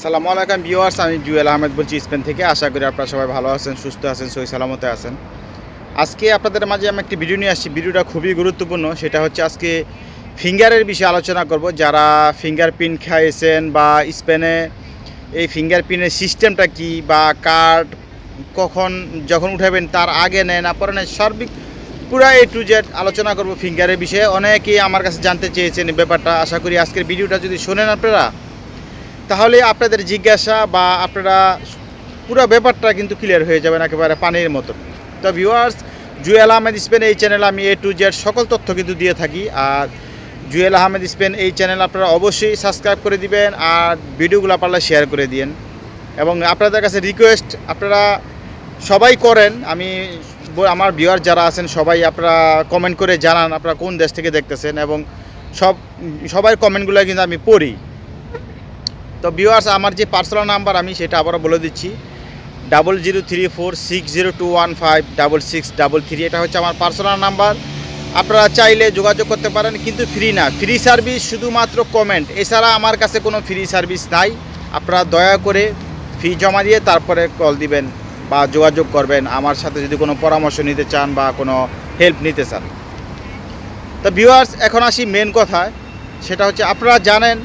আসসালামু আলাইকুম ভিউয়ার্স, আমি জুয়েল আহমেদ বলছি স্পেন থেকে। আশা করি আপনারা সবাই ভালো আছেন, সুস্থ আছেন, সহি সালামতে আছেন। আজকে আপনাদের মাঝে আমি একটি ভিডিও নিয়ে আসছি। ভিডিওটা খুবই গুরুত্বপূর্ণ। সেটা হচ্ছে আজকে ফিঙ্গারের বিষয়ে আলোচনা করব। যারা ফিঙ্গারপ্রিন্ট খাইয়েছেন বা স্পেনে এই ফিঙ্গারপ্রিন্টের সিস্টেমটা কি, বা কার্ড কখন যখন উঠাবেন তার আগে নেন না পরে নেন, সার্বিক পুরো A to Z আলোচনা করব ফিঙ্গারের বিষয়ে। অনেকেই আমার কাছে জানতে চেয়েছেন এই ব্যাপারটা। আশা করি আজকের ভিডিওটা যদি শোনেন আপনারা, তাহলে আপনাদের জিজ্ঞাসা বা আপনারা পুরো ব্যাপারটা কিন্তু ক্লিয়ার হয়ে যাবেন একেবারে পানির মতন। তো ভিউয়ার্স, জুয়েল আহমেদ স্পেন এই চ্যানেলে আমি A to Z সকল তথ্য কিন্তু দিয়ে থাকি। আর জুয়েল আহমেদ স্পেন এই চ্যানেল আপনারা অবশ্যই সাবস্ক্রাইব করে দিবেন, আর ভিডিওগুলো পারলে শেয়ার করে দিন। এবং আপনাদের কাছে রিকোয়েস্ট, আপনারা সবাই করেন, আমি আমার ভিউয়ার যারা আছেন সবাই আপনারা কমেন্ট করে জানান আপনারা কোন দেশ থেকে দেখতেছেন, এবং সবার কমেন্টগুলো কিন্তু আমি পড়ি। তো ভিউয়ার্স, আমার যে পার্সোনাল নাম্বার আমি সেটা আবারও বলে দিচ্ছি, 003460215663। এটা হচ্ছে আমার পার্সোনাল নাম্বার। আপনারা চাইলে যোগাযোগ করতে পারেন, কিন্তু ফ্রি না, ফ্রি সার্ভিস শুধুমাত্র কমেন্ট, এছাড়া আমার কাছে কোনো ফ্রি সার্ভিস নাই। আপনারা দয়া করে ফি জমা দিয়ে তারপরে কল দিবেন বা যোগাযোগ করবেন আমার সাথে যদি কোনো পরামর্শ নিতে চান বা কোনো হেল্প নিতে চান। তো ভিউয়ার্স, এখন আসি মেন কথায়। সেটা হচ্ছে আপনারা জানেন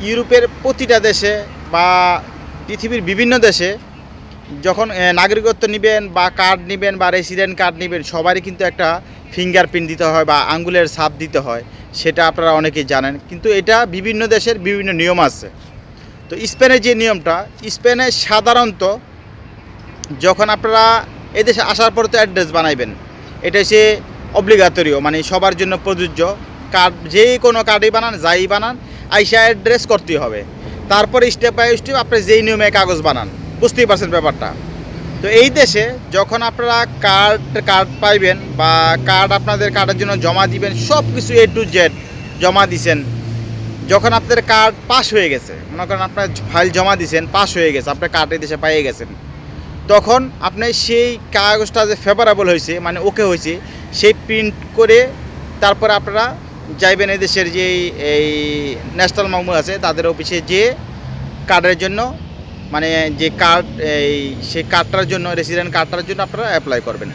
ইউরোপের প্রতিটা দেশে বা পৃথিবীর বিভিন্ন দেশে যখন নাগরিকত্ব নেবেন বা কার্ড নেবেন বা রেসিডেন্ট কার্ড নেবেন, সবারই কিন্তু একটা ফিঙ্গারপ্রিন্ট দিতে হয় বা আঙ্গুলের ছাপ দিতে হয়। সেটা আপনারা অনেকেই জানেন, কিন্তু এটা বিভিন্ন দেশের বিভিন্ন নিয়ম আছে। তো স্পেনের যে নিয়মটা, স্পেনে সাধারণত যখন আপনারা এদেশে আসার পর তো অ্যাড্রেস বানাইবেন, এটা হচ্ছে অব্লিগাতরিও, মানে সবার জন্য প্রযোজ্য। কার্ড যে কোনো কার্ডই বানান, যাই বানান, আইসা অ্যাড্রেস করতেই হবে। তারপরে স্টেপ বাই স্টেপ আপনি যেই নিয়মে কাগজ বানান, বুঝতেই পারছেন ব্যাপারটা। তো এই দেশে যখন আপনারা কার্ড পাইবেন বা কার্ড আপনাদের কার্ডের জন্য জমা দিবেন, সব কিছু A to Z জমা দিছেন, যখন আপনাদের কার্ড পাস হয়ে গেছে, মনে করেন আপনার ফাইল জমা দিয়েছেন, পাস হয়ে গেছে, আপনার কার্ড এই দেশে পেয়ে গেছেন, তখন আপনি সেই কাগজটা যে ফেভারেবল হয়েছে, মানে ওকে হয়েছে, সেই প্রিন্ট করে তারপরে আপনারা যাইবেন এই দেশের যে এই ন্যাশনাল মামু আছে তাদের অফিসে, যে কার্ডের জন্য, মানে যে কার্ড সেই কার্ডটার জন্য, রেসিডেন্ট কার্ডটার জন্য আপনারা অ্যাপ্লাই করবেন।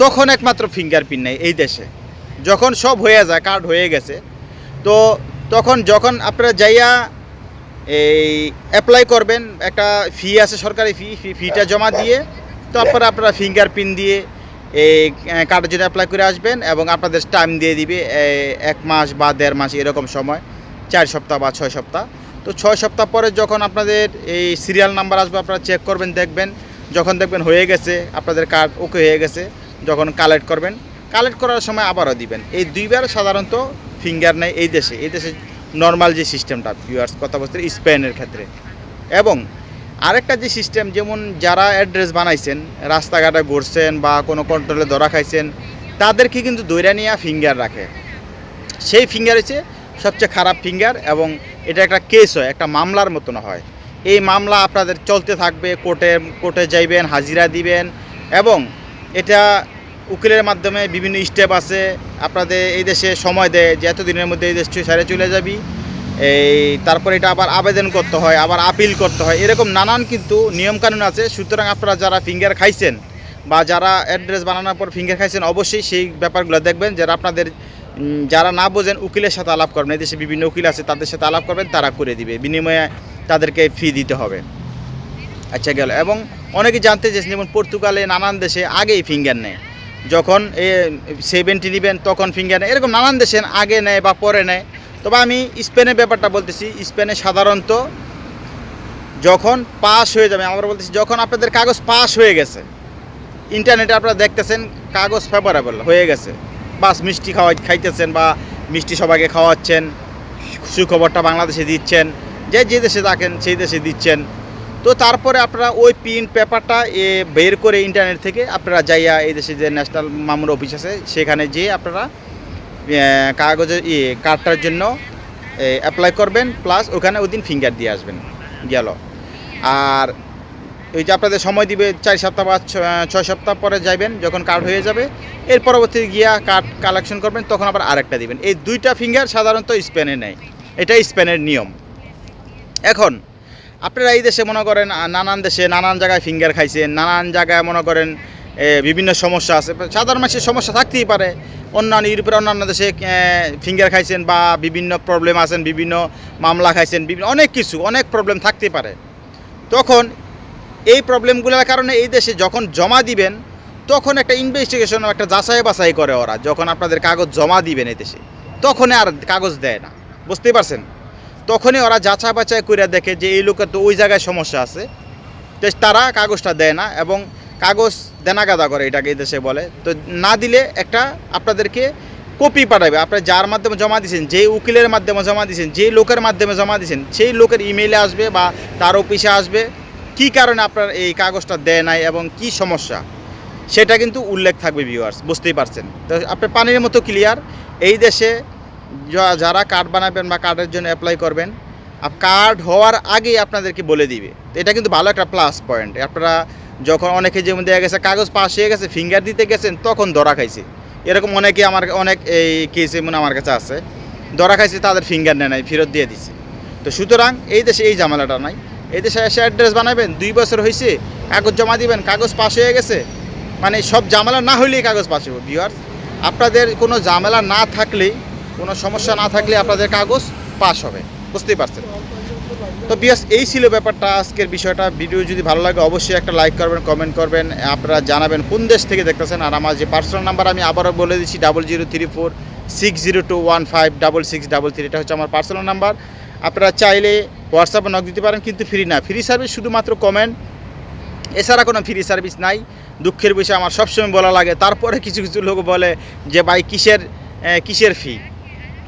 তখন একমাত্র ফিঙ্গারপ্রিন্ট নেই এই দেশে। যখন সব হয়ে যায়, কার্ড হয়ে গেছে, তো তখন যখন আপনারা যাইয়া এই অ্যাপ্লাই করবেন, একটা ফি আছে, সরকারি ফিটা জমা দিয়ে তারপরে আপনারা ফিঙ্গারপ্রিন্ট দিয়ে এই কার্ডের জন্য অ্যাপ্লাই করে আসবেন, এবং আপনাদের টাইম দিয়ে দিবে 1 মাস বা 1.5 মাস এরকম সময়, 4 সপ্তাহ বা 6 সপ্তাহ। তো 6 সপ্তাহ পরে যখন আপনাদের এই সিরিয়াল নাম্বার আসবে, আপনারা চেক করবেন, দেখবেন, যখন দেখবেন হয়ে গেছে, আপনাদের কার্ড ওকে হয়ে গেছে, যখন কালেক্ট করবেন, কালেক্ট করার সময় আবারও দিবেন। এই দুইবার সাধারণত ফিঙ্গার নেই এই দেশে। নর্মাল যে সিস্টেমটা ভিউয়ার্স কথা বলতে স্পেনের ক্ষেত্রে। এবং আরেকটা যে সিস্টেম, যেমন যারা অ্যাড্রেস বানাইছেন, রাস্তাঘাটে ঘুরছেন বা কোনো কন্ট্রোলে ধরা খাইছেন, তাদেরকে কিন্তু দৈরা নিয়ে ফিঙ্গার রাখে। সেই ফিঙ্গার হচ্ছে সবচেয়ে খারাপ ফিঙ্গার, এবং এটা একটা কেস হয়, একটা মামলার মতন হয়। এই মামলা আপনাদের চলতে থাকবে, কোর্টে যাইবেন, হাজিরা দিবেন, এবং এটা উকিলের মাধ্যমে বিভিন্ন স্টেপ আছে। আপনাদের এই দেশে সময় দেয় যে এতদিনের মধ্যে এই দেশ ছেড়ে চলে যাবি, তারপরে এটা আবার আবেদন করতে হয়, আবার আপিল করতে হয়, এরকম নানান কিন্তু নিয়মকানুন আছে। সুতরাং আপনারা যারা ফিঙ্গার খাইছেন বা যারা অ্যাড্রেস বানানোর পর ফিঙ্গার খাইছেন, অবশ্যই সেই ব্যাপারগুলো দেখবেন। যারা আপনাদের যারা না বোঝেন, উকিলের সাথে আলাপ করবেন, এই দেশে বিভিন্ন উকিল আছে, তাদের সাথে আলাপ করবেন, তারা করে দিবে, বিনিময়ে তাদেরকে ফি দিতে হবে। আচ্ছা গেল। এবং অনেকে জানতে চেয়েছেন, যেমন পর্তুগালে, নানান দেশে আগেই ফিঙ্গার নেয়, যখন 70 নেবেন তখন ফিঙ্গার নেয়, এরকম নানান দেশে আগে নেয় বা পরে নেয়। তবে আমি স্পেনের ব্যাপারটা বলতেছি। স্পেনে সাধারণত যখন পাস হয়ে যাবে, আমরা বলতেছি যখন আপনাদের কাগজ পাস হয়ে গেছে, ইন্টারনেটে আপনারা দেখতেছেন কাগজ ফেভারেবল হয়ে গেছে, বাস মিষ্টি খাইতেছেন বা মিষ্টি সবাইকে খাওয়াচ্ছেন, সুখবরটা বাংলাদেশে দিচ্ছেন, যে দেশে থাকেন সেই দেশে দিচ্ছেন। তো তারপরে আপনারা ওই প্রিন্ট পেপারটা বের করে ইন্টারনেট থেকে আপনারা যাইয়া এই দেশে যে ন্যাশনাল মামুর অফিস আছে সেখানে যেয়ে আপনারা কাগজের কার্ডটার জন্য অ্যাপ্লাই করবেন, প্লাস ওখানে ওই দিন ফিঙ্গার দিয়ে আসবেন, গেল। আর ওই যে আপনাদের সময় দিবে 4 সপ্তাহ বা 6 সপ্তাহ পরে যাবেন, যখন কার্ড হয়ে যাবে, এর পরবর্তী গিয়া কার্ড কালেকশন করবেন, তখন আবার আরেকটা দিবেন। এই দুইটা ফিঙ্গার সাধারণত স্পেনে নেয়, এটাই স্পেনের নিয়ম। এখন আপনারা এই দেশে মনে করেন নানান দেশে নানান জায়গায় ফিঙ্গার খাইছেন, নানান জায়গায় মনে করেন বিভিন্ন সমস্যা আছে, সাধারণ মানুষের সমস্যা থাকতেই পারে। অন্যান্য ইউরোপের অন্যান্য দেশে ফিঙ্গার খাইছেন বা বিভিন্ন প্রবলেম আছেন, বিভিন্ন মামলা খাইছেন, বিভিন্ন অনেক কিছু অনেক প্রবলেম থাকতে পারে। তখন এই প্রবলেমগুলোর কারণে এই দেশে যখন জমা দিবেন তখন একটা ইনভেস্টিগেশন, একটা যাচাই বাছাই করে ওরা। যখন আপনাদের কাগজ জমা দিবেন এই দেশে তখনই আর কাগজ দেয় না, বুঝতেই পারছেন। তখনই ওরা যাচাই বাছাই করে দেখে যে এই লোকের তো ওই জায়গায় সমস্যা আছে, তো তারা কাগজটা দেয় না এবং কাগজ দেনাগাদা করে, এটাকে এই দেশে বলে। তো না দিলে একটা আপনাদেরকে কপি পাঠাবে, আপনার যার মাধ্যমে জমা দিয়েছেন, যেই উকিলের মাধ্যমে জমা দিয়েছেন, যেই লোকের মাধ্যমে জমা দিয়েছেন, সেই লোকের ইমেইলে আসবে বা তার অফিসে আসবে কী কারণে আপনার এই কাগজটা দেয় নাই এবং কি সমস্যা সেটা কিন্তু উল্লেখ থাকবে ভিউয়ার্স, বুঝতেই পারছেন। তো আপনি পানির মতো ক্লিয়ার। এই দেশে যারা কার্ড বানাবেন বা কার্ডের জন্য অ্যাপ্লাই করবেন, কার্ড হওয়ার আগেই আপনাদেরকে বলে দিবে। এটা কিন্তু ভালো একটা প্লাস পয়েন্ট। আপনারা যখন অনেকে যেমন দেখা গেছে কাগজ পাস হয়ে গেছে, ফিঙ্গার দিতে গেছেন তখন ধরা খাইছে, এরকম অনেকে অনেক এই কেস এমন আমার কাছে আছে, ধরা খাইছে, তাদের ফিঙ্গার নেয় নাই, ফেরত দিয়ে দিছে। তো সুতরাং এই দেশে এই ঝামেলাটা নাই। এই দেশে এসে অ্যাড্রেস বানাবেন, 2 বছর হয়েছে, কাগজ জমা দিবেন, কাগজ পাস হয়ে গেছে, মানে সব ঝামেলা না হইলেই কাগজ পাস হবে ভিউয়ার্স। আপনাদের কোনো ঝামেলা না থাকলেই, কোনো সমস্যা না থাকলে আপনাদের কাগজ পাস হবে, বুঝতেই পারছেন। তো ভিউয়ার্স এই ছিল ব্যাপারটা, আজকের বিষয়টা। ভিডিও যদি ভালো লাগে অবশ্যই একটা লাইক করবেন, কমেন্ট করবেন, আপনারা জানাবেন কোন দেশ থেকে দেখতেছেন। আর আমার যে পার্সোনাল নাম্বার আমি আবারও বলে দিচ্ছি 003460215663, এটা হচ্ছে আমার পার্সোনাল নাম্বার। আপনারা চাইলে হোয়াটসঅ্যাপে নক দিতে পারেন, কিন্তু ফ্রি না। ফ্রি সার্ভিস শুধুমাত্র কমেন্ট, এছাড়া কোনো ফ্রি সার্ভিস নাই। দুঃখের বিষয় আমার সবসময় বলা লাগে, তারপরে কিছু কিছু লোক বলে যে ভাই কিসের ফি।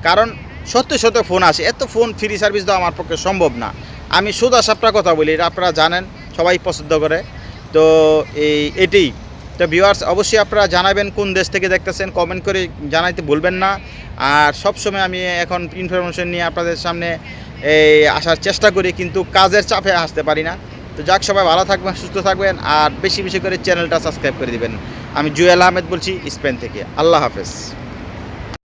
কারণ শত শত ফোন আসে, এত ফোন ফ্রি সার্ভিস দেওয়া আমার পক্ষে সম্ভব না। আমি সোজা সাপটা কথা বলি, এটা আপনারা জানেন, সবাই পছন্দ করে। তো এটাই তো ভিউয়ার্স, অবশ্যই আপনারা জানাবেন কোন দেশ থেকে দেখতেছেন, কমেন্ট করে জানাইতে ভুলবেন না। আর সবসময় আমি এখন ইনফরমেশন নিয়ে আপনাদের সামনে আসার চেষ্টা করি, কিন্তু কাজের চাপে আসতে পারি না। তো যাক, সবাই ভালো থাকবেন, সুস্থ থাকবেন, আর বেশি বেশি করে চ্যানেলটা সাবস্ক্রাইব করে দিবেন। আমি জুয়েল আহমেদ বলছি স্পেন থেকে। আল্লাহ হাফেজ।